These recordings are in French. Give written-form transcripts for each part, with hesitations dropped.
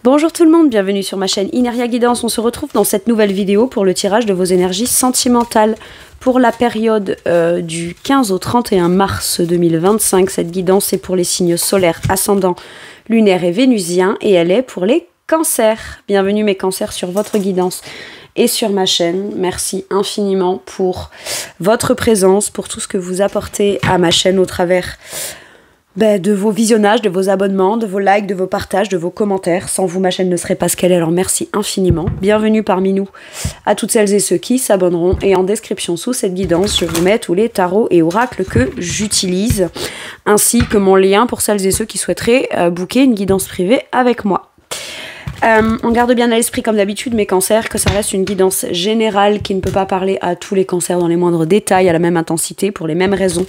Bonjour tout le monde, bienvenue sur ma chaîne Ineria Guidance. On se retrouve dans cette nouvelle vidéo pour le tirage de vos énergies sentimentales pour la période du 15 au 31 mars 2025. Cette guidance est pour les signes solaires, ascendants, lunaires et vénusiens et elle est pour les cancers. Bienvenue mes cancers sur votre guidance et sur ma chaîne. Merci infiniment pour votre présence, pour tout ce que vous apportez à ma chaîne au travers de vos visionnages, de vos abonnements, de vos likes, de vos partages, de vos commentaires. Sans vous, ma chaîne ne serait pas ce qu'elle est, alors merci infiniment. Bienvenue parmi nous à toutes celles et ceux qui s'abonneront. Et en description sous cette guidance, je vous mets tous les tarots et oracles que j'utilise, ainsi que mon lien pour celles et ceux qui souhaiteraient booker une guidance privée avec moi. On garde bien à l'esprit comme d'habitude mes cancers que ça reste une guidance générale qui ne peut pas parler à tous les cancers dans les moindres détails, à la même intensité, pour les mêmes raisons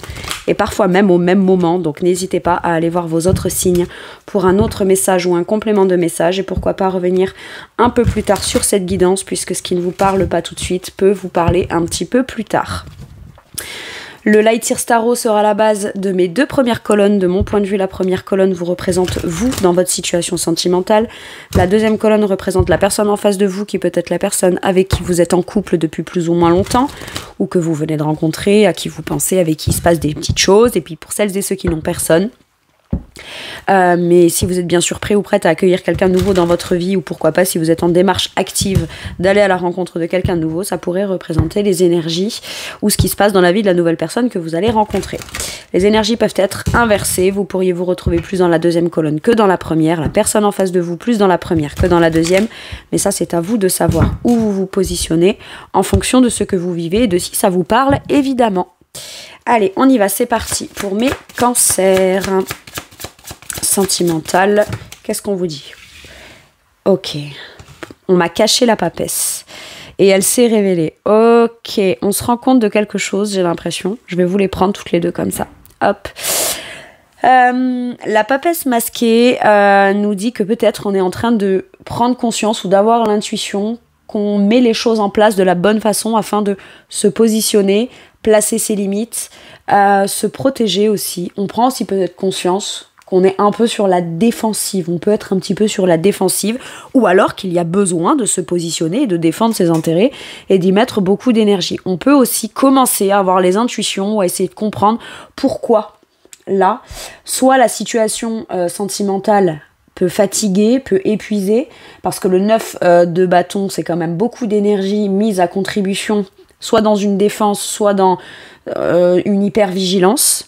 et parfois même au même moment. Donc n'hésitez pas à aller voir vos autres signes pour un autre message ou un complément de message et pourquoi pas revenir un peu plus tard sur cette guidance puisque ce qui ne vous parle pas tout de suite peut vous parler un petit peu plus tard. Le Light Years Tarot sera la base de mes deux premières colonnes. De mon point de vue, la première colonne vous représente vous dans votre situation sentimentale. La deuxième colonne représente la personne en face de vous, qui peut être la personne avec qui vous êtes en couple depuis plus ou moins longtemps, ou que vous venez de rencontrer, à qui vous pensez, avec qui il se passe des petites choses. Et puis pour celles et ceux qui n'ont personne. Mais si vous êtes bien sûr prêt ou prête à accueillir quelqu'un de nouveau dans votre vie, ou pourquoi pas si vous êtes en démarche active d'aller à la rencontre de quelqu'un de nouveau, ça pourrait représenter les énergies ou ce qui se passe dans la vie de la nouvelle personne que vous allez rencontrer. Les énergies peuvent être inversées, vous pourriez vous retrouver plus dans la deuxième colonne que dans la première, la personne en face de vous plus dans la première que dans la deuxième, mais ça c'est à vous de savoir où vous vous positionnez en fonction de ce que vous vivez et de si ça vous parle évidemment. Allez, on y va, c'est parti pour mes cancers. Sentimentale, qu'est-ce qu'on vous dit? Ok, on m'a caché la papesse et elle s'est révélée. Ok, on se rend compte de quelque chose, j'ai l'impression. Je vais vous les prendre toutes les deux comme ça. Hop. La papesse masquée nous dit que peut-être on est en train de prendre conscience ou d'avoir l'intuition qu'on met les choses en place de la bonne façon afin de se positionner, placer ses limites, se protéger aussi. On prend aussi peut-être conscience qu'on est un peu sur la défensive, on peut être un petit peu sur la défensive, ou alors qu'il y a besoin de se positionner et de défendre ses intérêts et d'y mettre beaucoup d'énergie. On peut aussi commencer à avoir les intuitions ou à essayer de comprendre pourquoi là, soit la situation sentimentale peut fatiguer, peut épuiser, parce que le 9 de bâton, c'est quand même beaucoup d'énergie mise à contribution, soit dans une défense, soit dans une hypervigilance.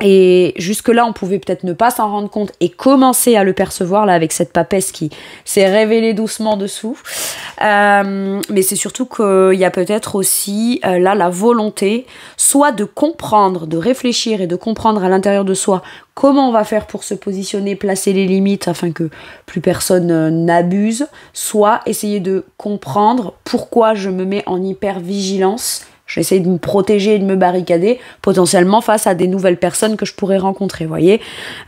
Et jusque-là, on pouvait peut-être ne pas s'en rendre compte et commencer à le percevoir là avec cette papesse qui s'est révélée doucement dessous. Mais c'est surtout qu'il y a peut-être aussi là la volonté soit de comprendre, de réfléchir et de comprendre à l'intérieur de soi comment on va faire pour se positionner, placer les limites afin que plus personne n'abuse, soit essayer de comprendre pourquoi je me mets en hypervigilance. J'essaie de me protéger et de me barricader potentiellement face à des nouvelles personnes que je pourrais rencontrer, vous voyez.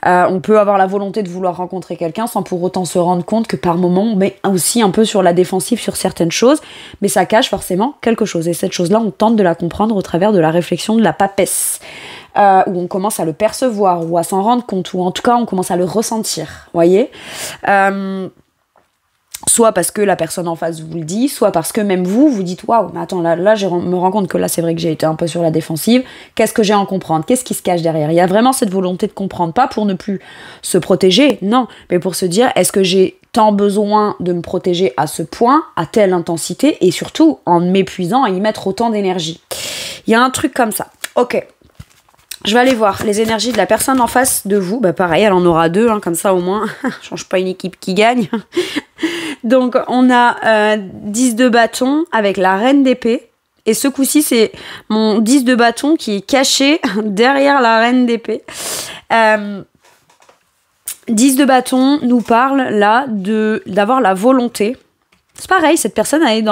On peut avoir la volonté de vouloir rencontrer quelqu'un sans pour autant se rendre compte que par moment on met aussi un peu sur la défensive sur certaines choses, mais ça cache forcément quelque chose. Et cette chose-là, on tente de la comprendre au travers de la réflexion de la papesse, où on commence à le percevoir ou à s'en rendre compte, ou en tout cas on commence à le ressentir, vous voyez. Soit parce que la personne en face vous le dit, soit parce que même vous dites waouh, mais attends, là je me rends compte que là c'est vrai que j'ai été un peu sur la défensive, qu'est-ce que j'ai à en comprendre, qu'est-ce qui se cache derrière? Il y a vraiment cette volonté de comprendre, pas pour ne plus se protéger, non, mais pour se dire est-ce que j'ai tant besoin de me protéger à ce point, à telle intensité, et surtout en m'épuisant à y mettre autant d'énergie. Il y a un truc comme ça, ok. Je vais aller voir les énergies de la personne en face de vous. Bah pareil, elle en aura deux, hein, comme ça au moins, change pas une équipe qui gagne. Donc on a 10 de bâton avec la reine d'épée. Et ce coup-ci, c'est mon 10 de bâton qui est caché derrière la reine d'épée. 10 de bâton nous parle là d'avoir la volonté. C'est pareil, cette personne elle est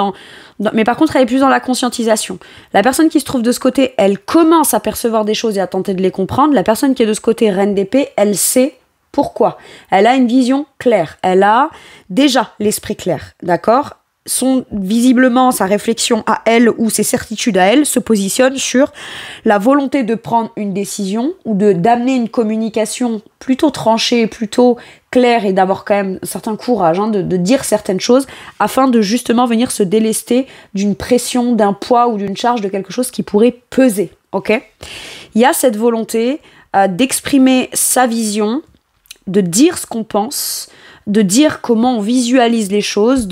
mais par contre elle est plus dans la conscientisation. La personne qui se trouve de ce côté, elle commence à percevoir des choses et à tenter de les comprendre. La personne qui est de ce côté, reine d'épée, elle sait pourquoi. Elle a une vision claire, elle a déjà l'esprit clair, d'accord? Visiblement, sa réflexion à elle ou ses certitudes à elle se positionnent sur la volonté de prendre une décision ou d'amener une communication plutôt tranchée, plutôt clair et d'avoir quand même un certain courage, hein, de dire certaines choses afin de justement venir se délester d'une pression, d'un poids ou d'une charge de quelque chose qui pourrait peser. Ok ? Il y a cette volonté d'exprimer sa vision, de dire ce qu'on pense, de dire comment on visualise les choses,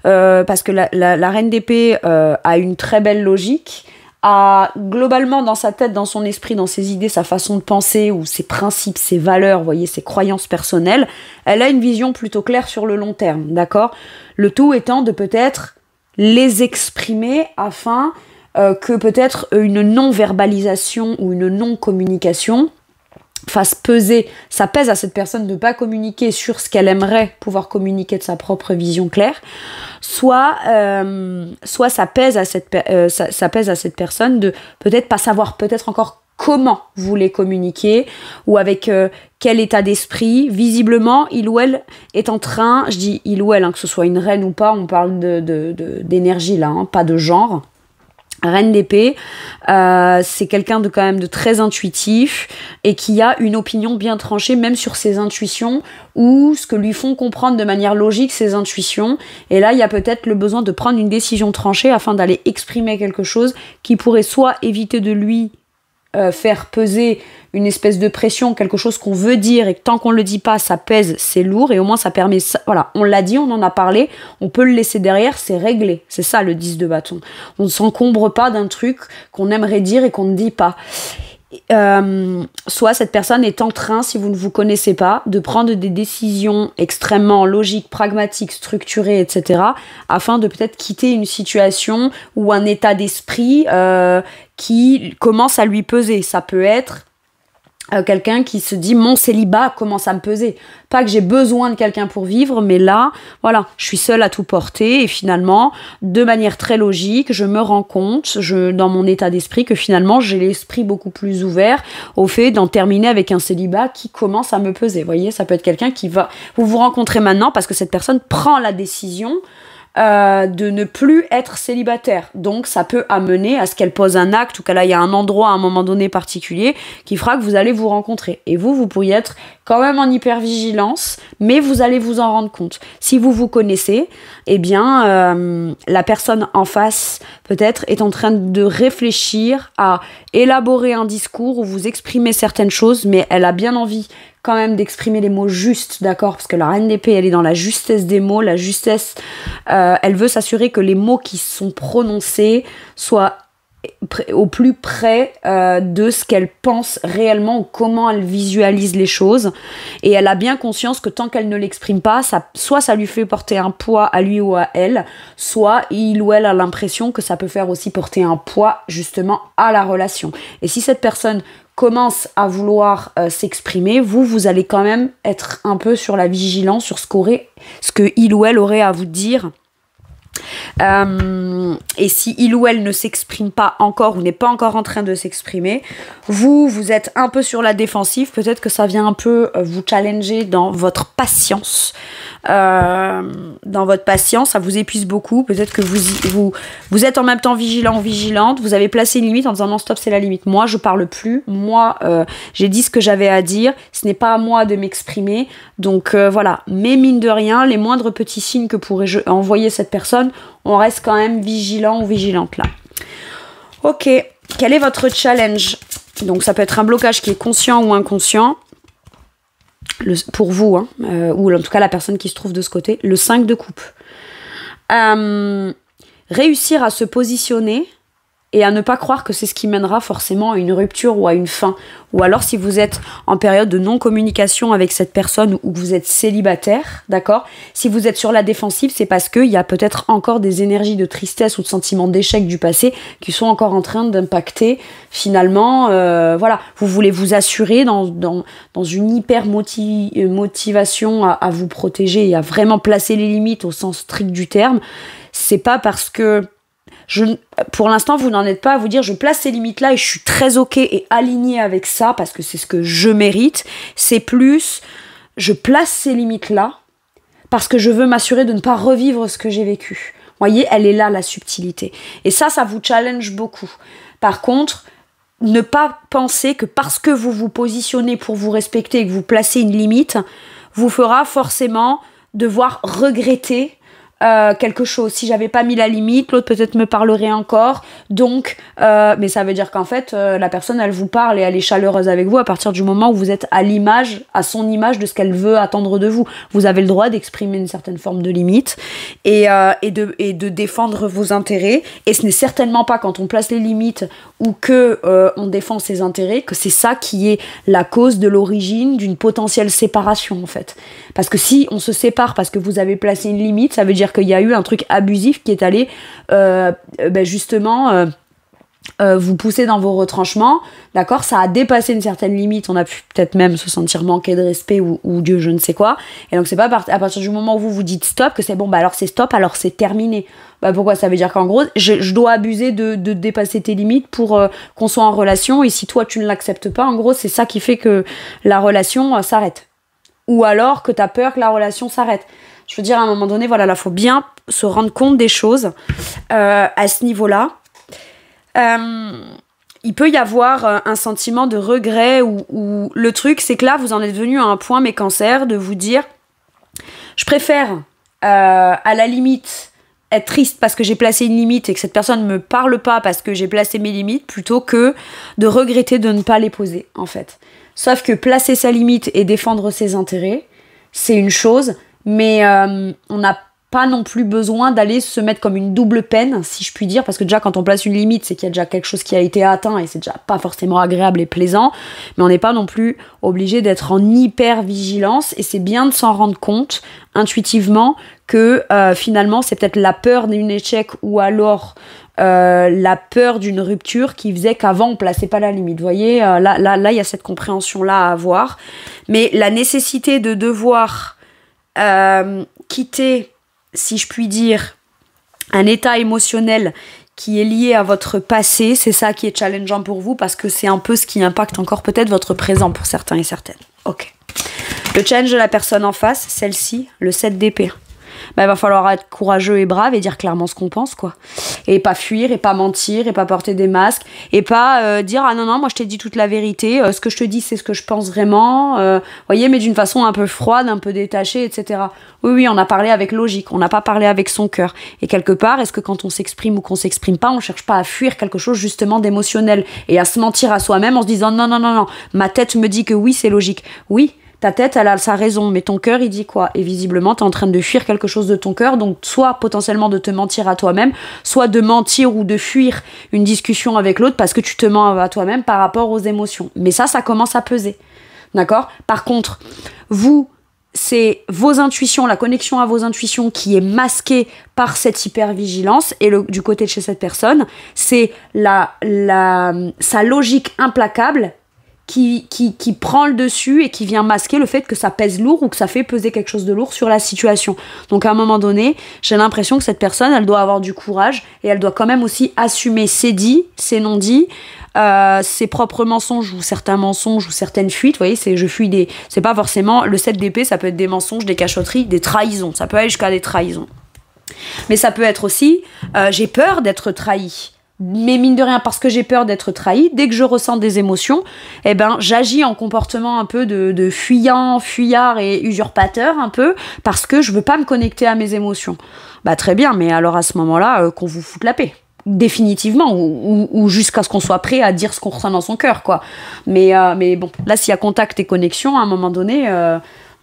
parce que la reine d'épée a une très belle logique, a globalement dans sa tête, dans son esprit, dans ses idées, sa façon de penser, ou ses principes, ses valeurs, vous voyez, ses croyances personnelles, elle a une vision plutôt claire sur le long terme, d'accord ? Le tout étant de peut-être les exprimer afin que peut-être une non-verbalisation ou une non-communication fasse peser, ça pèse à cette personne de ne pas communiquer sur ce qu'elle aimerait pouvoir communiquer de sa propre vision claire, soit ça pèse à cette personne de peut-être pas savoir peut-être encore comment vous les communiquer ou avec quel état d'esprit. Visiblement, il ou elle est en train, je dis il ou elle, hein, que ce soit une reine ou pas, on parle d'énergie là, hein, pas de genre. Reine d'épée, c'est quelqu'un de quand même de très intuitif et qui a une opinion bien tranchée même sur ses intuitions ou ce que lui font comprendre de manière logique ses intuitions. Et là, il y a peut-être le besoin de prendre une décision tranchée afin d'aller exprimer quelque chose qui pourrait soit éviter de lui faire peser une espèce de pression, quelque chose qu'on veut dire et que tant qu'on le dit pas, ça pèse, c'est lourd et au moins ça permet, voilà, on l'a dit, on en a parlé, on peut le laisser derrière, c'est réglé, c'est ça le 10 de bâton. On ne s'encombre pas d'un truc qu'on aimerait dire et qu'on ne dit pas. Soit cette personne est en train, si vous ne vous connaissez pas, de prendre des décisions extrêmement logiques, pragmatiques, structurées, etc. afin de peut-être quitter une situation ou un état d'esprit qui commence à lui peser. Ça peut être quelqu'un qui se dit mon célibat commence à me peser, pas que j'ai besoin de quelqu'un pour vivre, mais là voilà, je suis seule à tout porter et finalement de manière très logique je me rends compte dans mon état d'esprit que finalement j'ai l'esprit beaucoup plus ouvert au fait d'en terminer avec un célibat qui commence à me peser. Vous voyez, ça peut être quelqu'un qui va vous rencontrer maintenant parce que cette personne prend la décision de ne plus être célibataire. Donc ça peut amener à ce qu'elle pose un acte ou qu'elle aille à un endroit à un moment donné particulier qui fera que vous allez vous rencontrer. Et vous pourriez être quand même en hypervigilance, mais vous allez vous en rendre compte. Si vous vous connaissez, eh bien la personne en face peut-être est en train de réfléchir à élaborer un discours où vous exprimez certaines choses, mais elle a bien envie quand même d'exprimer les mots justes, d'accord ? Parce que la reine d'épée, elle est dans la justesse des mots, la justesse, elle veut s'assurer que les mots qui sont prononcés soient au plus près de ce qu'elle pense réellement ou comment elle visualise les choses. Et elle a bien conscience que tant qu'elle ne l'exprime pas, soit ça lui fait porter un poids à lui ou à elle, soit il ou elle a l'impression que ça peut faire aussi porter un poids justement à la relation. Et si cette personne commence à vouloir s'exprimer, vous allez quand même être un peu sur la vigilance sur ce que il ou elle aurait à vous dire. Et si il ou elle ne s'exprime pas encore ou n'est pas encore en train de s'exprimer, vous êtes un peu sur la défensive, peut-être que ça vient un peu vous challenger dans votre patience. Ça vous épuise beaucoup, peut-être que vous êtes en même temps vigilant ou vigilante, vous avez placé une limite en disant non stop c'est la limite, moi je parle plus, moi j'ai dit ce que j'avais à dire, ce n'est pas à moi de m'exprimer, donc voilà, mais mine de rien, les moindres petits signes que pourrait envoyer cette personne, on reste quand même vigilant ou vigilante là. Ok, quel est votre challenge ? Donc ça peut être un blocage qui est conscient ou inconscient, pour vous, hein, ou en tout cas la personne qui se trouve de ce côté, le 5 de coupe. Réussir à se positionner et à ne pas croire que c'est ce qui mènera forcément à une rupture ou à une fin. Ou alors si vous êtes en période de non-communication avec cette personne ou que vous êtes célibataire, d'accord ? Si vous êtes sur la défensive, c'est parce qu'il y a peut-être encore des énergies de tristesse ou de sentiments d'échec du passé qui sont encore en train d'impacter finalement. Voilà, vous voulez vous assurer dans une hyper motivation à vous protéger et à vraiment placer les limites au sens strict du terme. C'est pas parce que pour l'instant, vous n'en êtes pas à vous dire je place ces limites-là et je suis très ok et alignée avec ça parce que c'est ce que je mérite. C'est plus, je place ces limites-là parce que je veux m'assurer de ne pas revivre ce que j'ai vécu. Vous voyez, elle est là, la subtilité. Et ça vous challenge beaucoup. Par contre, ne pas penser que parce que vous vous positionnez pour vous respecter et que vous placez une limite, vous fera forcément devoir regretter quelque chose. Si j'avais pas mis la limite, l'autre peut-être me parlerait encore. Donc, mais ça veut dire qu'en fait, la personne, elle vous parle et elle est chaleureuse avec vous à partir du moment où vous êtes à l'image, à son image de ce qu'elle veut attendre de vous. Vous avez le droit d'exprimer une certaine forme de limite et de défendre vos intérêts. Et ce n'est certainement pas quand on place les limites ou que on défend ses intérêts que c'est ça qui est la cause de l'origine d'une potentielle séparation, en fait. Parce que si on se sépare parce que vous avez placé une limite, ça veut dire qu'il y a eu un truc abusif qui est allé justement vous pousser dans vos retranchements, d'accord, ça a dépassé une certaine limite, on a pu peut-être même se sentir manquer de respect ou Dieu je ne sais quoi, et donc c'est pas à partir du moment où vous vous dites stop que c'est bon, bah alors c'est stop, alors c'est terminé. Bah pourquoi? Ça veut dire qu'en gros je dois abuser de dépasser tes limites pour qu'on soit en relation, et si toi tu ne l'acceptes pas, en gros c'est ça qui fait que la relation s'arrête, ou alors que t'as peur que la relation s'arrête. Je veux dire, à un moment donné, voilà, là, faut bien se rendre compte des choses à ce niveau-là. Il peut y avoir un sentiment de regret ou le truc, c'est que là, vous en êtes venu à un point, mes cancers, de vous dire, je préfère, à la limite, être triste parce que j'ai placé une limite et que cette personne ne me parle pas parce que j'ai placé mes limites, plutôt que de regretter de ne pas les poser, en fait. Sauf que placer sa limite et défendre ses intérêts, c'est une chose, mais on n'a pas non plus besoin d'aller se mettre comme une double peine, si je puis dire, parce que déjà quand on place une limite, c'est qu'il y a déjà quelque chose qui a été atteint et c'est déjà pas forcément agréable et plaisant, mais on n'est pas non plus obligé d'être en hyper vigilance, et c'est bien de s'en rendre compte intuitivement que finalement c'est peut-être la peur d'un échec ou alors la peur d'une rupture qui faisait qu'avant on plaçait pas la limite. Vous voyez, là il y a cette compréhension là à avoir, mais la nécessité de devoir quitter, si je puis dire, un état émotionnel qui est lié à votre passé, c'est ça qui est challengeant pour vous, parce que c'est un peu ce qui impacte encore peut-être votre présent pour certains et certaines. Ok. Le challenge de la personne en face, celle-ci, le 7 d'épée. Bah, il va falloir être courageux et brave et dire clairement ce qu'on pense, quoi. Et pas fuir, et pas mentir, et pas porter des masques, et pas dire ah non, moi je t'ai dit toute la vérité, ce que je te dis c'est ce que je pense vraiment, voyez, mais d'une façon un peu froide, un peu détachée, etc. Oui, on a parlé avec logique, on n'a pas parlé avec son cœur. Et quelque part, est-ce que quand on s'exprime ou qu'on s'exprime pas, on cherche pas à fuir quelque chose justement d'émotionnel et à se mentir à soi-même en se disant non, ma tête me dit que oui, c'est logique. Oui, ta tête, elle a sa raison, mais ton cœur, il dit quoi? Et visiblement, t'es en train de fuir quelque chose de ton cœur, donc soit potentiellement de te mentir à toi-même, soit de mentir ou de fuir une discussion avec l'autre parce que tu te mens à toi-même par rapport aux émotions. Mais ça commence à peser, d'accord? Par contre, vous, c'est vos intuitions, la connexion à vos intuitions qui est masquée par cette hypervigilance, et du côté de chez cette personne, c'est sa logique implacable qui prend le dessus et qui vient masquer le fait que ça pèse lourd ou que ça fait peser quelque chose de lourd sur la situation. Donc à un moment donné, j'ai l'impression que cette personne, elle doit avoir du courage et elle doit quand même aussi assumer ses dits, ses non-dits, ses propres mensonges ou certains mensonges ou certaines fuites. Vous voyez, c'est pas forcément le 7 d'épée, ça peut être des mensonges, des cachotteries, des trahisons, ça peut aller jusqu'à des trahisons. Mais ça peut être aussi j'ai peur d'être trahi. Mais mine de rien, parce que j'ai peur d'être trahi, dès que je ressens des émotions, eh ben, j'agis en comportement un peu de fuyard et usurpateur un peu, parce que je veux pas me connecter à mes émotions. Bah très bien, mais alors à ce moment-là, qu'on vous foute la paix. Définitivement, ou jusqu'à ce qu'on soit prêt à dire ce qu'on ressent dans son cœur, quoi. Mais bon, là, s'il y a contact et connexion, à un moment donné...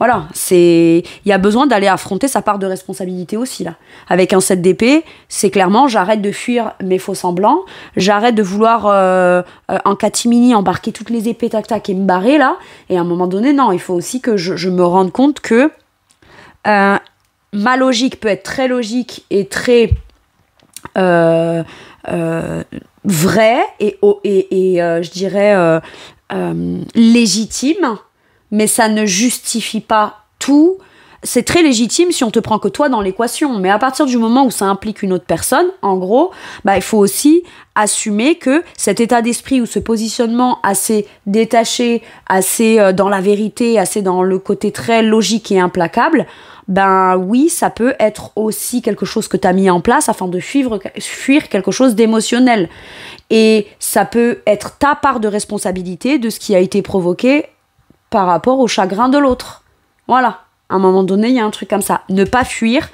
Voilà, il y a besoin d'aller affronter sa part de responsabilité aussi, là. Avec un 7 d'épée, c'est clairement, j'arrête de fuir mes faux semblants, j'arrête de vouloir, en catimini, embarquer toutes les épées, tac, et me barrer, là. Et à un moment donné, non, il faut aussi que je me rende compte que ma logique peut être très logique et très vraie et je dirais, légitime, mais ça ne justifie pas tout. C'est très légitime si on te prend que toi dans l'équation, mais à partir du moment où ça implique une autre personne, en gros, bah, il faut aussi assumer que cet état d'esprit ou ce positionnement assez détaché, assez dans la vérité, assez dans le côté très logique et implacable, ben oui, ça peut être aussi quelque chose que tu as mis en place afin de fuir quelque chose d'émotionnel. Et ça peut être ta part de responsabilité de ce qui a été provoqué par rapport au chagrin de l'autre. Voilà, à un moment donné, il y a un truc comme ça. Ne pas fuir,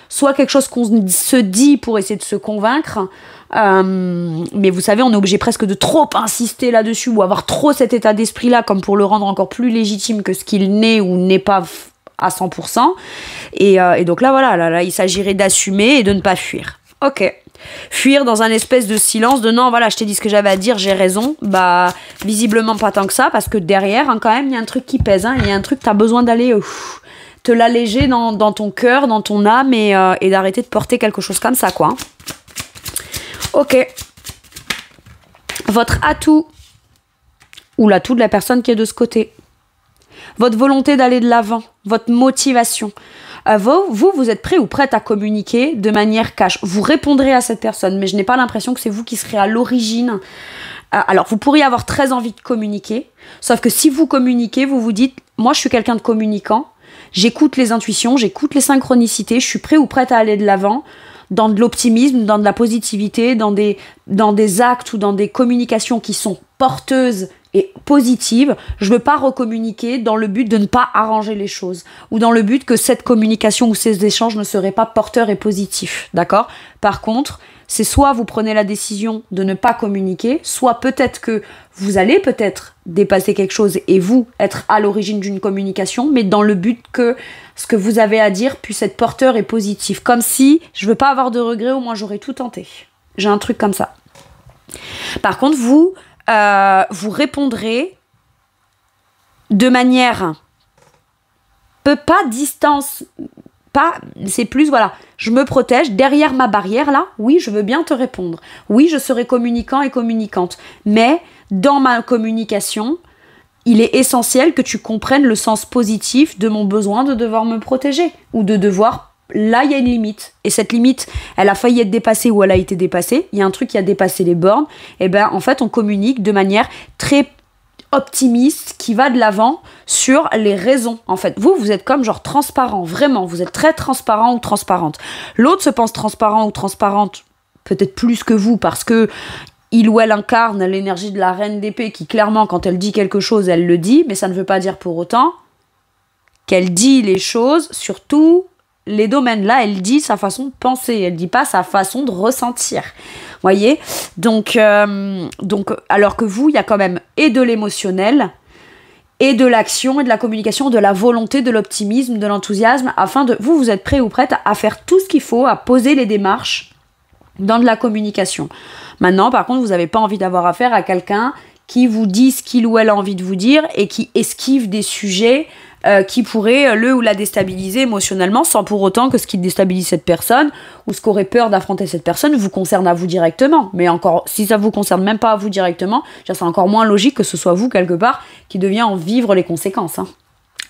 soit quelque chose qu'on se dit pour essayer de se convaincre, mais vous savez, on est obligé presque de trop insister là-dessus ou avoir trop cet état d'esprit-là comme pour le rendre encore plus légitime que ce qu'il n'est ou n'est pas à 100%. Et donc là, voilà, là, il s'agirait d'assumer et de ne pas fuir. Ok. Fuir dans un espèce de silence de non, voilà, je t'ai dit ce que j'avais à dire, j'ai raison. Bah, visiblement pas tant que ça, parce que derrière, hein, quand même, il y a un truc qui pèse. Il y a un truc, t'as besoin d'aller te l'alléger dans ton cœur, dans ton âme et d'arrêter de porter quelque chose comme ça, quoi. Ok. Votre atout, ou l'atout de la personne qui est de ce côté. Votre volonté d'aller de l'avant, votre motivation. Vous êtes prêt ou prête à communiquer de manière cash. Vous répondrez à cette personne, mais je n'ai pas l'impression que c'est vous qui serez à l'origine. Alors, vous pourriez avoir très envie de communiquer, sauf que si vous communiquez, vous vous dites, moi je suis quelqu'un de communicant, j'écoute les intuitions, j'écoute les synchronicités, je suis prêt ou prête à aller de l'avant, dans de l'optimisme, dans de la positivité, dans des actes ou dans des communications qui sont porteuses et positive, je veux pas recommuniquer dans le but de ne pas arranger les choses ou dans le but que cette communication ou ces échanges ne seraient pas porteurs et positifs, d'accord ? Par contre, c'est soit vous prenez la décision de ne pas communiquer, soit peut-être que vous allez peut-être dépasser quelque chose et vous être à l'origine d'une communication, mais dans le but que ce que vous avez à dire puisse être porteur et positif. Comme si je veux pas avoir de regrets, au moins j'aurais tout tenté. J'ai un truc comme ça. Par contre, vous répondrez de manière pas distance, c'est plus, voilà, je me protège derrière ma barrière là, oui, je veux bien te répondre, oui, je serai communicant et communicante, mais dans ma communication, il est essentiel que tu comprennes le sens positif de mon besoin de devoir me protéger ou de devoir. Là, il y a une limite. Et cette limite, elle a failli être dépassée ou elle a été dépassée. Il y a un truc qui a dépassé les bornes. Et ben, en fait, on communique de manière très optimiste qui va de l'avant sur les raisons. En fait, vous êtes comme genre transparent. Vraiment, vous êtes très transparent ou transparente. L'autre se pense transparent ou transparente, peut-être plus que vous, parce que il ou elle incarne l'énergie de la reine d'épée qui, clairement, quand elle dit quelque chose, elle le dit. Mais ça ne veut pas dire pour autant qu'elle dit les choses, surtout les domaines. Là, elle dit sa façon de penser, elle dit pas sa façon de ressentir. Voyez ? Donc, alors que vous, il y a quand même et de l'émotionnel, et de l'action, et de la communication, de la volonté, de l'optimisme, de l'enthousiasme, afin de... Vous êtes prêt ou prête à faire tout ce qu'il faut, à poser les démarches dans de la communication. Maintenant, par contre, vous n'avez pas envie d'avoir affaire à quelqu'un qui vous dit ce qu'il ou elle a envie de vous dire et qui esquive des sujets qui pourraient le ou la déstabiliser émotionnellement sans pour autant que ce qui déstabilise cette personne ou ce qu'aurait peur d'affronter cette personne vous concerne à vous directement. Mais encore, si ça vous concerne même pas à vous directement, c'est encore moins logique que ce soit vous quelque part qui devient en vivre les conséquences. Hein.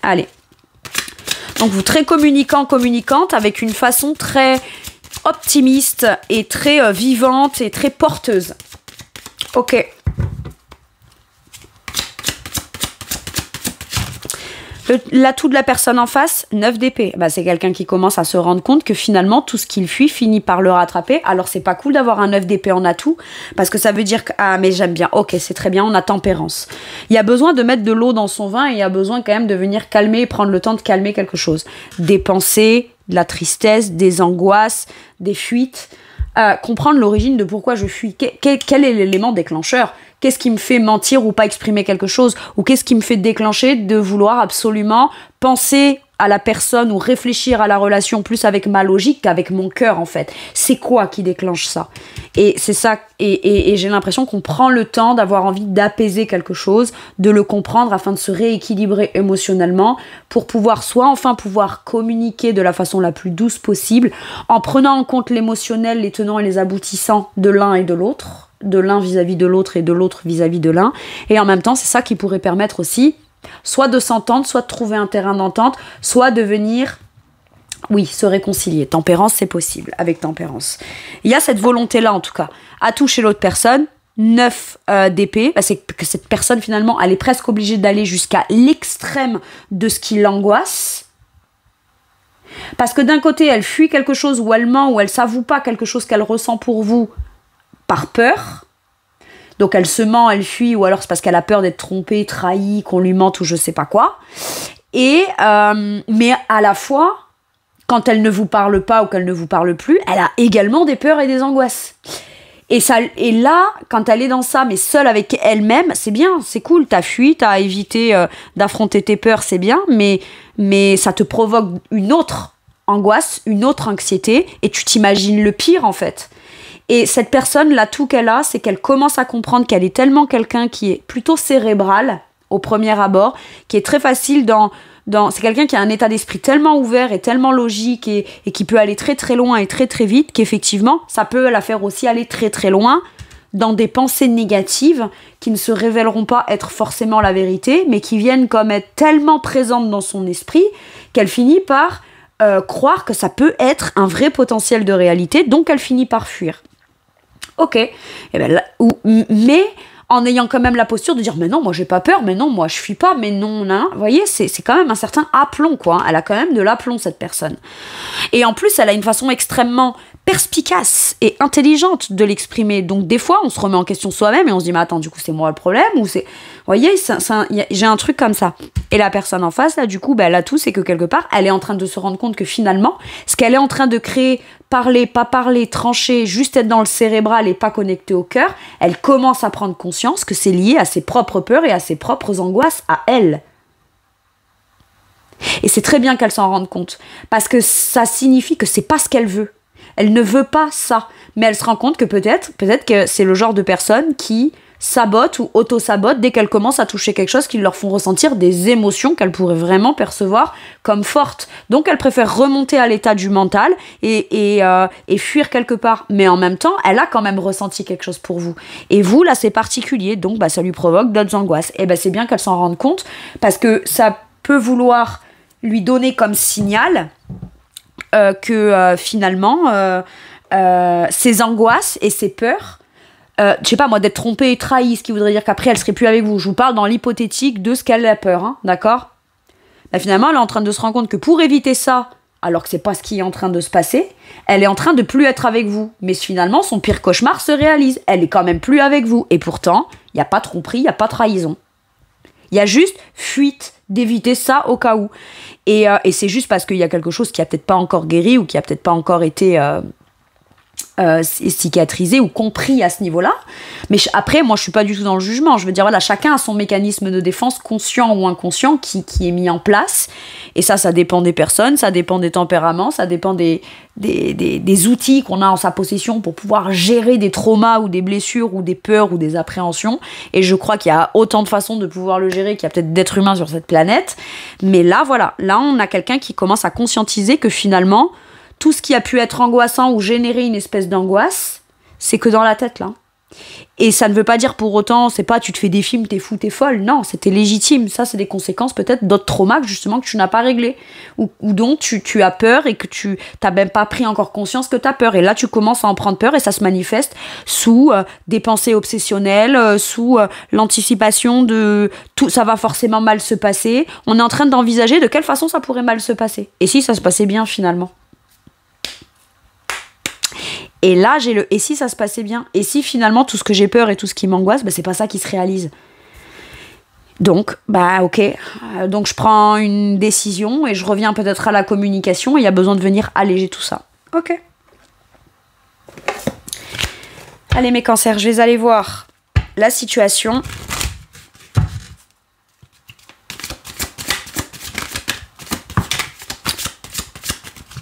Allez. Donc vous très communicante avec une façon très optimiste et très vivante et très porteuse. Ok. L'atout de la personne en face, 9 d'épée. Bah, c'est quelqu'un qui commence à se rendre compte que finalement, tout ce qu'il fuit finit par le rattraper. Alors, c'est pas cool d'avoir un 9 d'épée en atout, parce que ça veut dire que, ah, mais j'aime bien. Ok, c'est très bien, on a tempérance. Il y a besoin de mettre de l'eau dans son vin et il y a besoin quand même de venir calmer, prendre le temps de calmer quelque chose. Des pensées, de la tristesse, des angoisses, des fuites. Comprendre l'origine de pourquoi je fuis. Quel est l'élément déclencheur ? Qu'est-ce qui me fait mentir ou pas exprimer quelque chose ? Ou qu'est-ce qui me fait déclencher de vouloir absolument penser à la personne ou réfléchir à la relation plus avec ma logique qu'avec mon cœur, en fait ? C'est quoi qui déclenche ça ? Et c'est ça, et j'ai l'impression qu'on prend le temps d'avoir envie d'apaiser quelque chose, de le comprendre afin de se rééquilibrer émotionnellement pour pouvoir enfin pouvoir communiquer de la façon la plus douce possible en prenant en compte l'émotionnel, les tenants et les aboutissants de l'un et de l'autre, de l'un vis-à-vis de l'autre et de l'autre vis-à-vis de l'un. Et en même temps, c'est ça qui pourrait permettre aussi soit de s'entendre, soit de trouver un terrain d'entente, soit de venir, oui, se réconcilier. Tempérance, c'est possible, avec tempérance. Il y a cette volonté-là, en tout cas, à toucher l'autre personne. 9 d'épée, c'est que cette personne, finalement, elle est presque obligée d'aller jusqu'à l'extrême de ce qui l'angoisse. Parce que d'un côté, elle fuit quelque chose, ou elle ment, ou elle s'avoue pas quelque chose qu'elle ressent pour vous, par peur. Donc elle se ment, elle fuit, ou alors c'est parce qu'elle a peur d'être trompée, trahie, qu'on lui mente ou je sais pas quoi. Mais à la fois, quand elle ne vous parle pas ou qu'elle ne vous parle plus, elle a également des peurs et des angoisses. Et là, quand elle est dans ça, mais seule avec elle-même, c'est bien, c'est cool, t'as fui, t'as évité d'affronter tes peurs, c'est bien, mais ça te provoque une autre angoisse, une autre anxiété, et tu t'imagines le pire, en fait. Et cette personne, l'atout qu'elle a, c'est qu'elle commence à comprendre qu'elle est tellement quelqu'un qui est plutôt cérébral, au premier abord, qui est très facile c'est quelqu'un qui a un état d'esprit tellement ouvert et tellement logique et qui peut aller très très loin et très très vite qu'effectivement, ça peut la faire aussi aller très très loin dans des pensées négatives qui ne se révéleront pas être forcément la vérité, mais qui viennent comme être tellement présentes dans son esprit qu'elle finit par croire que ça peut être un vrai potentiel de réalité, donc elle finit par fuir. Ok, et ben là, mais en ayant quand même la posture de dire mais non, moi j'ai pas peur, mais non, moi je fuis pas, mais non, non. Vous voyez, c'est quand même un certain aplomb, quoi. Elle a quand même de l'aplomb, cette personne. Et en plus, elle a une façon extrêmement perspicace et intelligente de l'exprimer. Donc des fois, on se remet en question soi-même et on se dit mais attends, du coup c'est moi le problème ou c'est... Vous voyez, j'ai un truc comme ça. Et la personne en face, là, du coup, elle a tout, c'est que quelque part, elle est en train de se rendre compte que finalement, ce qu'elle est en train de créer, parler, pas parler, trancher, juste être dans le cérébral et pas connecté au cœur, elle commence à prendre conscience que c'est lié à ses propres peurs et à ses propres angoisses à elle. Et c'est très bien qu'elle s'en rende compte, parce que ça signifie que c'est pas ce qu'elle veut. Elle ne veut pas ça, mais elle se rend compte que peut-être que c'est le genre de personne qui sabote ou auto-sabote dès qu'elle commence à toucher quelque chose qui leur font ressentir des émotions qu'elle pourrait vraiment percevoir comme fortes. Donc elle préfère remonter à l'état du mental et fuir quelque part. Mais en même temps, elle a quand même ressenti quelque chose pour vous. Et vous, là, c'est particulier, donc ça lui provoque d'autres angoisses. Et c'est bien qu'elle s'en rende compte, parce que ça peut vouloir lui donner comme signal que finalement, ses angoisses et ses peurs, je sais pas moi, d'être trompée et trahie, ce qui voudrait dire qu'après elle serait plus avec vous. Je vous parle dans l'hypothétique de ce qu'elle a peur, hein, d'accord ? Finalement, elle est en train de se rendre compte que pour éviter ça, alors que c'est pas ce qui est en train de se passer, elle est en train de plus être avec vous. Mais finalement, son pire cauchemar se réalise. Elle est quand même plus avec vous. Et pourtant, il n'y a pas tromperie, il n'y a pas trahison. Il y a juste fuite, d'éviter ça au cas où. Et c'est juste parce qu'il y a quelque chose qui a peut-être pas encore guéri ou qui a peut-être pas encore été cicatrisé ou compris à ce niveau-là. Mais après, moi, je suis pas du tout dans le jugement. Je veux dire, voilà, chacun a son mécanisme de défense, conscient ou inconscient, qui est mis en place. Et ça dépend des personnes, ça dépend des tempéraments, ça dépend des outils qu'on a en sa possession pour pouvoir gérer des traumas ou des blessures ou des peurs ou des appréhensions. Et je crois qu'il y a autant de façons de pouvoir le gérer qu'il y a peut-être d'êtres humains sur cette planète. Mais là, voilà, là, on a quelqu'un qui commence à conscientiser que finalement, tout ce qui a pu être angoissant ou générer une espèce d'angoisse, c'est que dans la tête, là. Et ça ne veut pas dire pour autant, c'est pas tu te fais des films, t'es fou, t'es folle. Non, c'était légitime. Ça, c'est des conséquences peut-être d'autres traumas justement que tu n'as pas réglés. Ou dont tu as peur et que tu n'as même pas pris encore conscience que tu as peur. Et là, tu commences à en prendre peur et ça se manifeste sous des pensées obsessionnelles, sous l'anticipation de tout, ça va forcément mal se passer. On est en train d'envisager de quelle façon ça pourrait mal se passer. Et si ça se passait bien finalement. Et là, j'ai le « et si ça se passait bien ?» Et si finalement, tout ce que j'ai peur et tout ce qui m'angoisse, c'est pas ça qui se réalise. Donc, ok. Donc, je prends une décision et je reviens peut-être à la communication et il y a besoin de venir alléger tout ça. Ok. Allez, mes cancers, je vais aller voir la situation.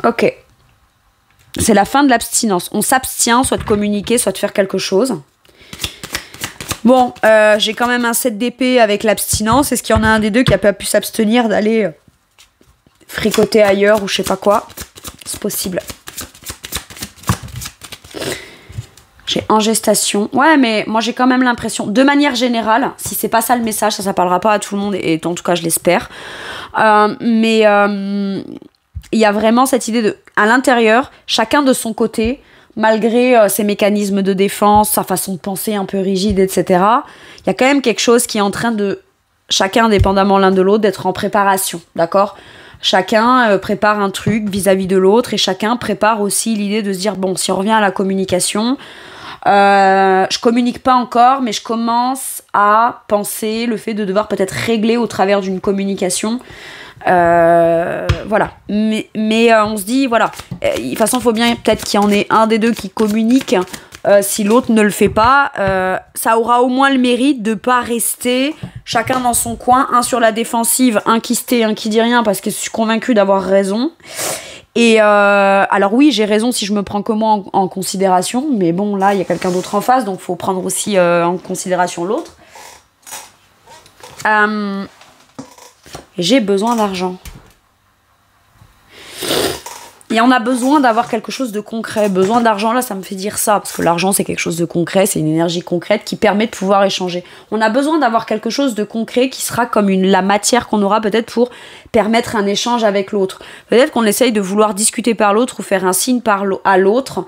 Ok. C'est la fin de l'abstinence. On s'abstient, soit de communiquer, soit de faire quelque chose. Bon, j'ai quand même un 7 d'épée avec l'abstinence. Est-ce qu'il y en a un des deux qui a pas pu s'abstenir d'aller fricoter ailleurs ou je sais pas quoi? C'est possible. J'ai en gestation. Ouais, mais moi j'ai quand même l'impression, de manière générale, si c'est pas ça le message, ça parlera pas à tout le monde et en tout cas je l'espère. Mais il y a vraiment cette idée de, à l'intérieur, chacun de son côté, malgré ses mécanismes de défense, sa façon de penser un peu rigide, etc., il y a quand même quelque chose qui est en train de, chacun indépendamment l'un de l'autre, d'être en préparation, d'accord ? Chacun prépare un truc vis-à-vis de l'autre et chacun prépare aussi l'idée de se dire, bon, si on revient à la communication, je communique pas encore, mais je commence à penser le fait de devoir peut-être régler au travers d'une communication Voilà. Mais on se dit, voilà. De toute façon, il faut bien peut-être qu'il y en ait un des deux qui communique. Si l'autre ne le fait pas, ça aura au moins le mérite de pas rester chacun dans son coin, un sur la défensive, un qui se tait, un qui dit rien parce que je suis convaincue d'avoir raison. Et alors oui, j'ai raison si je me prends que moi en considération, mais bon, là, il y a quelqu'un d'autre en face, donc il faut prendre aussi en considération l'autre. J'ai besoin d'argent. Et on a besoin d'avoir quelque chose de concret. Besoin d'argent, là, ça me fait dire ça. Parce que l'argent, c'est quelque chose de concret. C'est une énergie concrète qui permet de pouvoir échanger. On a besoin d'avoir quelque chose de concret qui sera comme la matière qu'on aura peut-être pour permettre un échange avec l'autre. Peut-être qu'on essaye de vouloir discuter par l'autre ou faire un signe à l'autre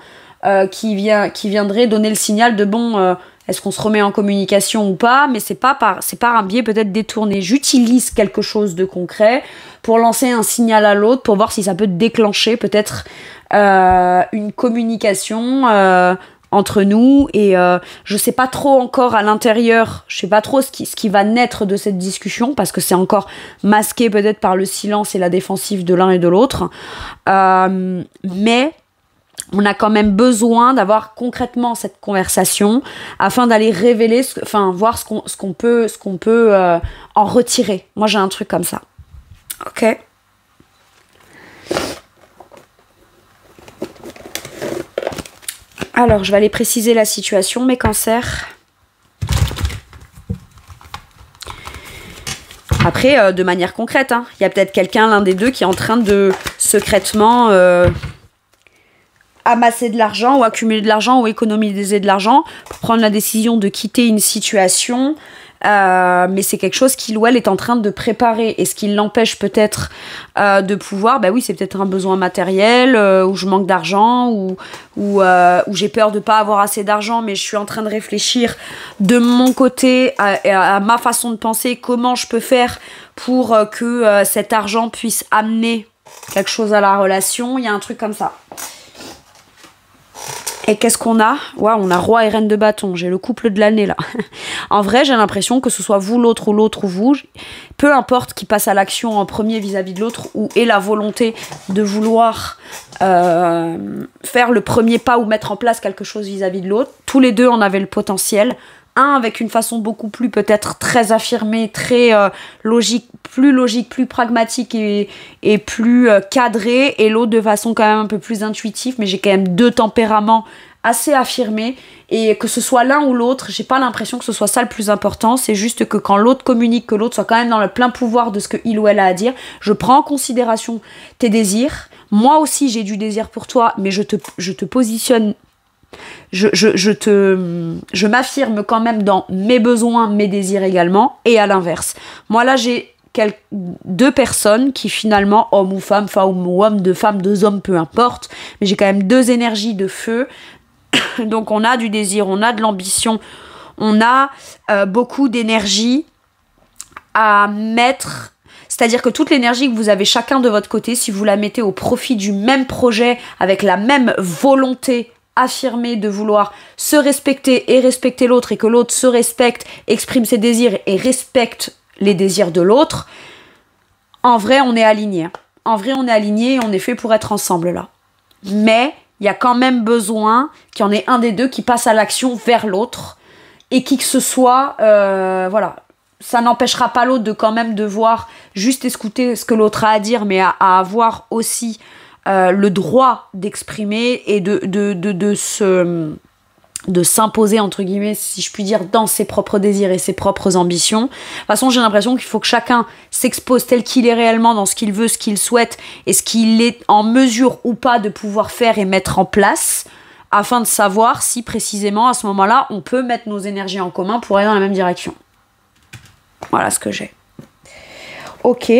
qui viendrait donner le signal de bon... est-ce qu'on se remet en communication ou pas? Mais c'est par un biais peut-être détourné. J'utilise quelque chose de concret pour lancer un signal à l'autre, pour voir si ça peut déclencher peut-être une communication entre nous. Et je sais pas trop encore à l'intérieur, je sais pas trop ce qui va naître de cette discussion, parce que c'est encore masqué peut-être par le silence et la défensive de l'un et de l'autre. Mais... on a quand même besoin d'avoir concrètement cette conversation afin d'aller révéler, voir ce qu'on peut en retirer. Moi, j'ai un truc comme ça. Ok. Alors, je vais aller préciser la situation, mes cancers. Après, de manière concrète, hein, y a peut-être quelqu'un, l'un des deux, qui est en train de secrètement... amasser de l'argent ou accumuler de l'argent ou économiser de l'argent pour prendre la décision de quitter une situation, mais c'est quelque chose qu'il ou elle est en train de préparer, et ce qui l'empêche peut-être de pouvoir, oui, c'est peut-être un besoin matériel, où je manque d'argent, ou j'ai peur de pas avoir assez d'argent, mais je suis en train de réfléchir de mon côté à ma façon de penser, comment je peux faire pour que cet argent puisse amener quelque chose à la relation. Il y a un truc comme ça. Et qu'est-ce qu'on a? Ouais, on a roi et reine de bâton. J'ai le couple de l'année, là. En vrai, j'ai l'impression que ce soit vous, l'autre, ou vous, peu importe qui passe à l'action en premier vis-à-vis de l'autre, ou ait la volonté de vouloir faire le premier pas ou mettre en place quelque chose vis-à-vis de l'autre, tous les deux en avaient le potentiel. Un avec une façon beaucoup plus peut-être très affirmée, très logique, plus pragmatique et plus cadrée, et l'autre de façon quand même un peu plus intuitive, mais j'ai quand même deux tempéraments assez affirmés, et que ce soit l'un ou l'autre, j'ai pas l'impression que ce soit ça le plus important, c'est juste que quand l'autre communique, que l'autre soit quand même dans le plein pouvoir de ce que il ou elle a à dire, je prends en considération tes désirs, moi aussi j'ai du désir pour toi, mais je te positionne, je m'affirme quand même dans mes besoins, mes désirs également, et à l'inverse. Moi là j'ai deux personnes qui finalement, homme ou femme ou homme, deux femmes, deux hommes, peu importe, mais j'ai quand même deux énergies de feu. Donc on a du désir, on a de l'ambition, on a beaucoup d'énergie à mettre. C'est-à-dire que toute l'énergie que vous avez chacun de votre côté, si vous la mettez au profit du même projet, avec la même volonté affirmée de vouloir se respecter et respecter l'autre, et que l'autre se respecte, exprime ses désirs et respecte les désirs de l'autre, en vrai on est alignés. En vrai on est alignés et on est fait pour être ensemble là. Mais il y a quand même besoin qu'il y en ait un des deux qui passe à l'action vers l'autre, et qui que ce soit, voilà. Ça n'empêchera pas l'autre de quand même devoir juste écouter ce que l'autre a à dire, mais à avoir aussi le droit d'exprimer et de s'imposer, entre guillemets, si je puis dire, dans ses propres désirs et ses propres ambitions. De toute façon, j'ai l'impression qu'il faut que chacun s'expose tel qu'il est réellement dans ce qu'il veut, ce qu'il souhaite, et ce qu'il est en mesure ou pas de pouvoir faire et mettre en place, afin de savoir si précisément à ce moment-là, on peut mettre nos énergies en commun pour aller dans la même direction. Voilà ce que j'ai. Ok.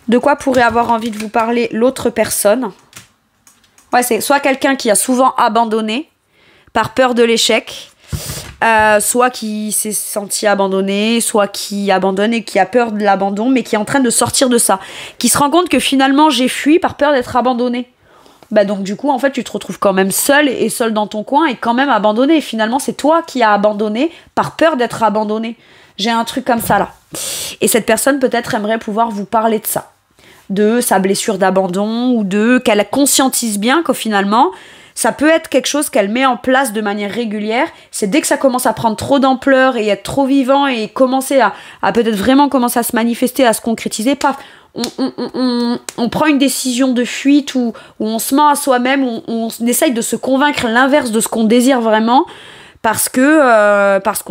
De quoi pourrait avoir envie de vous parler l'autre personne? Ouais, c'est soit quelqu'un qui a souvent abandonné par peur de l'échec, soit qui s'est senti abandonné, soit qui abandonne et qui a peur de l'abandon, mais qui est en train de sortir de ça. Qui se rend compte que finalement, j'ai fui par peur d'être abandonné. Donc du coup, en fait, tu te retrouves quand même seul dans ton coin et quand même abandonné. Et finalement, c'est toi qui as abandonné par peur d'être abandonné. J'ai un truc comme ça là. Et cette personne peut-être aimerait pouvoir vous parler de ça. De sa blessure d'abandon ou de qu'elle conscientise bien qu'au finalement, ça peut être quelque chose qu'elle met en place de manière régulière. C'est dès que ça commence à prendre trop d'ampleur et être trop vivant et commencer à peut-être vraiment commencer à se manifester, à se concrétiser, paf, on prend une décision de fuite où on se ment à soi-même, où on essaye de se convaincre l'inverse de ce qu'on désire vraiment. Parce qu'on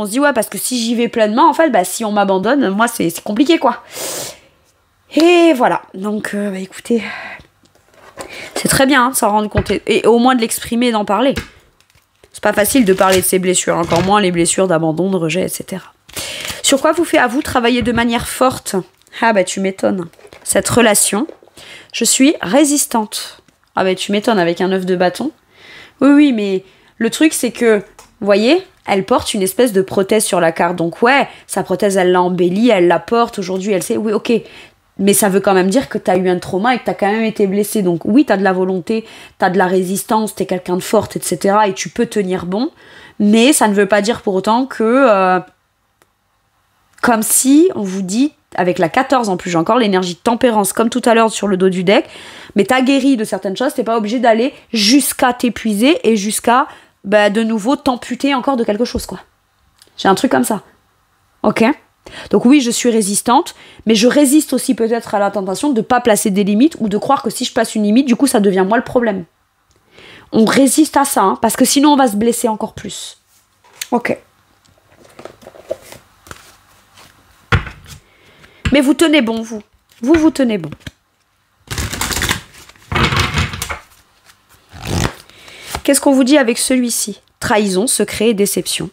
se dit, ouais, parce que si j'y vais pleinement, en fait, bah, si on m'abandonne, moi, c'est compliqué, quoi. Et voilà. Donc, écoutez, c'est très bien de s'en rendre compte. Et au moins de l'exprimer et d'en parler. C'est pas facile de parler de ses blessures, encore moins les blessures d'abandon, de rejet, etc. Sur quoi vous fait à vous travailler de manière forte? Ah, bah, tu m'étonnes. Cette relation, je suis résistante. Ah, bah, tu m'étonnes avec un œuf de bâton. Oui, mais le truc, c'est que vous voyez, elle porte une espèce de prothèse sur la carte. Donc ouais, sa prothèse, elle l'a embellie, elle la porte. Aujourd'hui, elle sait, oui, ok. Mais ça veut quand même dire que t'as eu un trauma et que t'as quand même été blessé. Donc oui, t'as de la volonté, t'as de la résistance, t'es quelqu'un de forte, etc. Et tu peux tenir bon. Mais ça ne veut pas dire pour autant que... comme si on vous dit, avec la 14 en plus, j'ai encore l'énergie de tempérance, comme tout à l'heure sur le dos du deck, mais t'as guéri de certaines choses, t'es pas obligé d'aller jusqu'à t'épuiser et jusqu'à... bah, de nouveau t'amputer encore de quelque chose, quoi. J'ai un truc comme ça. Ok? Donc oui, je suis résistante, mais je résiste aussi peut-être à la tentation de ne pas placer des limites ou de croire que si je place une limite, du coup, ça devient moi le problème. On résiste à ça, hein, parce que sinon, on va se blesser encore plus. Ok. Mais vous tenez bon, vous. Vous tenez bon. Qu'est-ce qu'on vous dit avec celui-ci? Trahison, secret et déception.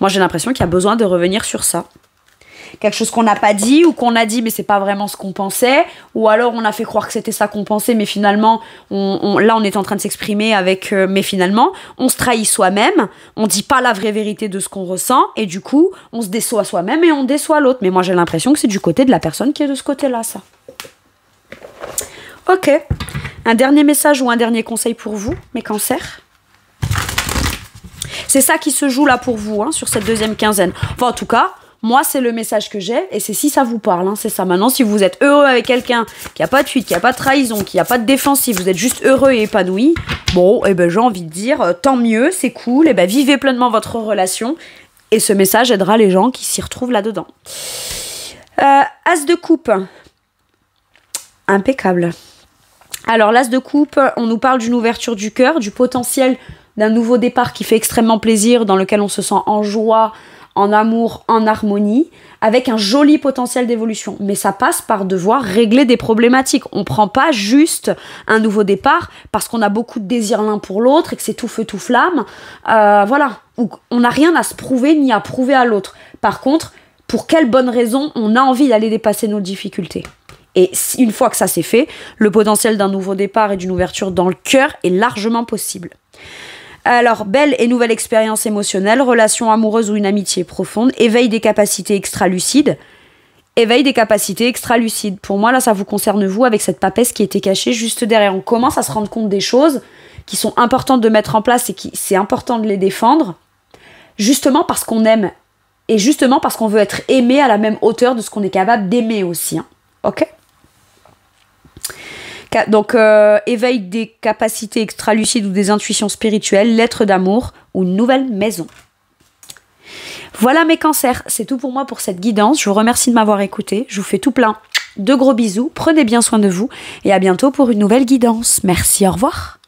Moi, j'ai l'impression qu'il y a besoin de revenir sur ça. Quelque chose qu'on n'a pas dit ou qu'on a dit mais c'est pas vraiment ce qu'on pensait, ou alors on a fait croire que c'était ça qu'on pensait mais finalement là on est en train de s'exprimer avec mais finalement on se trahit soi-même, on dit pas la vraie vérité de ce qu'on ressent et du coup on se déçoit soi-même et on déçoit l'autre. Mais moi j'ai l'impression que c'est du côté de la personne qui est de ce côté-là, ça. Ok, un dernier message ou un dernier conseil pour vous, mes cancers? C'est ça qui se joue là pour vous, hein, sur cette deuxième quinzaine. Enfin en tout cas, moi, c'est le message que j'ai, et c'est si ça vous parle, hein, c'est ça. Maintenant, si vous êtes heureux avec quelqu'un, qui n'a pas de fuite, qui n'a pas de trahison, qui n'a pas de défensive, vous êtes juste heureux et épanoui, bon, et ben j'ai envie de dire, tant mieux, c'est cool, et ben vivez pleinement votre relation, et ce message aidera les gens qui s'y retrouvent là-dedans. As de coupe. Impeccable. Alors, l'as de coupe, on nous parle d'une ouverture du cœur, du potentiel d'un nouveau départ qui fait extrêmement plaisir, dans lequel on se sent en joie, en amour, en harmonie, avec un joli potentiel d'évolution. Mais ça passe par devoir régler des problématiques. On prend pas juste un nouveau départ parce qu'on a beaucoup de désir l'un pour l'autre et que c'est tout feu tout flamme. Voilà. On n'a rien à se prouver ni à prouver à l'autre. Par contre, pour quelle bonne raison on a envie d'aller dépasser nos difficultés? Et une fois que ça c'est fait, le potentiel d'un nouveau départ et d'une ouverture dans le cœur est largement possible. Alors, belle et nouvelle expérience émotionnelle, relation amoureuse ou une amitié profonde, éveil des capacités extra-lucides. Éveil des capacités extra-lucides. Pour moi, là, ça vous concerne vous, avec cette papesse qui était cachée juste derrière. On commence à se rendre compte des choses qui sont importantes de mettre en place et c'est important de les défendre, justement parce qu'on aime. Et justement parce qu'on veut être aimé à la même hauteur de ce qu'on est capable d'aimer aussi. Hein. Ok ? Donc, éveil des capacités extra-lucides ou des intuitions spirituelles, lettre d'amour ou une nouvelle maison. Voilà mes cancers, c'est tout pour moi pour cette guidance. Je vous remercie de m'avoir écouté. Je vous fais tout plein de gros bisous. Prenez bien soin de vous et à bientôt pour une nouvelle guidance. Merci, au revoir.